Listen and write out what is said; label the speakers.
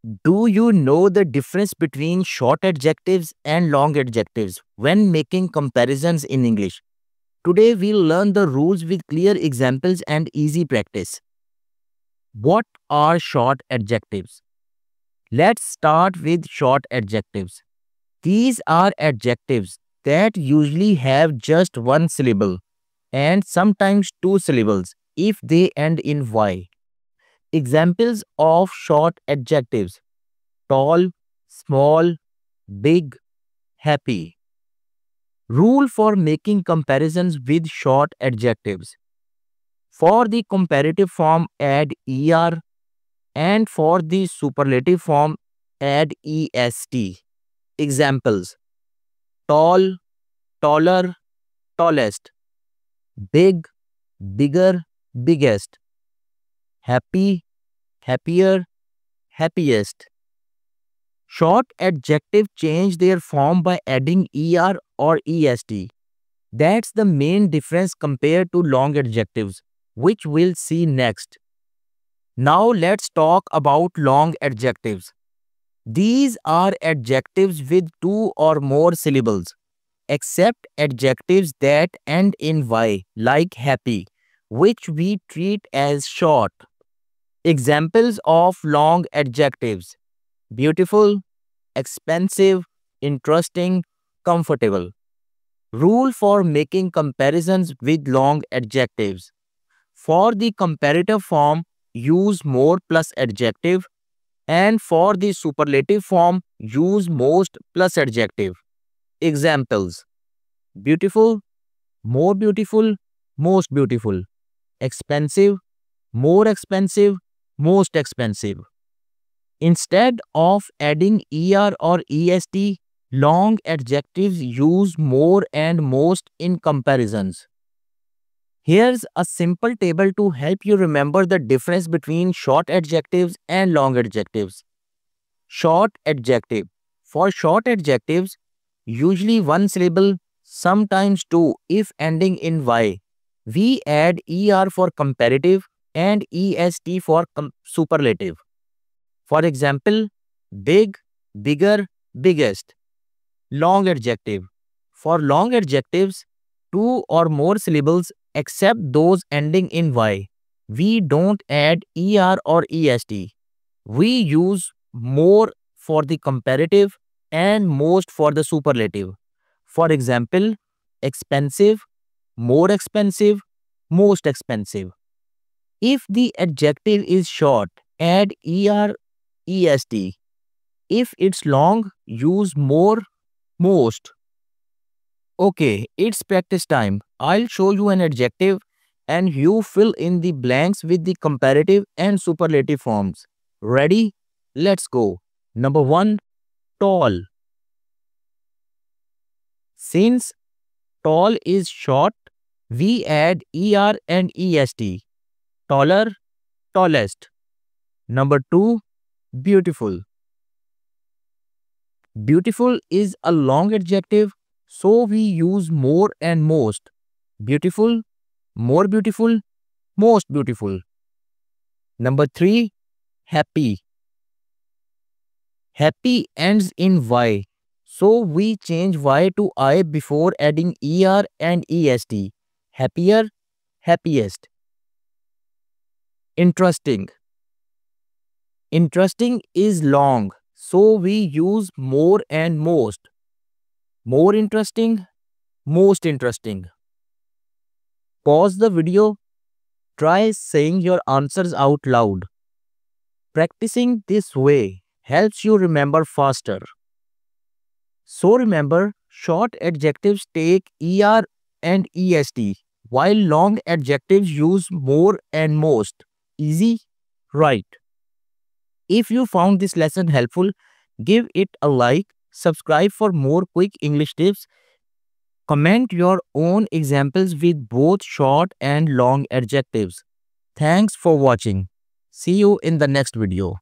Speaker 1: Do you know the difference between short adjectives and long adjectives when making comparisons in English? Today we'll learn the rules with clear examples and easy practice. What are short adjectives? Let's start with short adjectives. These are adjectives that usually have just one syllable and sometimes two syllables if they end in Y. Examples of short adjectives: tall, small, big, happy. Rule for making comparisons with short adjectives. For the comparative form, add er, and for the superlative form, add est. Examples: tall, taller, tallest; big, bigger, biggest; happy, happier, happiest. Short adjectives change their form by adding er or est. That's the main difference compared to long adjectives, which we'll see next. Now let's talk about long adjectives. These are adjectives with two or more syllables, except adjectives that end in y, like happy, which we treat as short. Examples of long adjectives: beautiful, expensive, interesting, comfortable. Rule for making comparisons with long adjectives. For the comparative form, use more plus adjective, and for the superlative form, use most plus adjective. Examples: beautiful, more beautiful, most beautiful; expensive, more expensive, most expensive. Instead of adding er or est, long adjectives use more and most in comparisons. Here's a simple table to help you remember the difference between short adjectives and long adjectives. Short adjective. For short adjectives, usually one syllable, sometimes two if ending in y. We add er for comparative and est for superlative. For example, big, bigger, biggest. Long adjective. For long adjectives, two or more syllables except those ending in y. We don't add er or est. We use more for the comparative and most for the superlative. For example, expensive, more expensive, most expensive. If the adjective is short, add er, est. If it's long, use more, most. Okay, it's practice time. I'll show you an adjective and you fill in the blanks with the comparative and superlative forms. Ready? Let's go. Number 1, tall. Since tall is short, we add er and est. Taller, tallest. Number 2, beautiful. Beautiful is a long adjective, so we use more and most. Beautiful, more beautiful, most beautiful. Number 3, happy. Happy ends in y, so we change y to I before adding er and est. Happier, happiest. Interesting. Interesting is long, so we use more and most. More interesting, most interesting. Pause the video. Try saying your answers out loud. Practicing this way helps you remember faster. So remember, short adjectives take er and est, while long adjectives use more and most. Easy? Right. If you found this lesson helpful, give it a like, subscribe for more quick English tips, comment your own examples with both short and long adjectives. Thanks for watching. See you in the next video.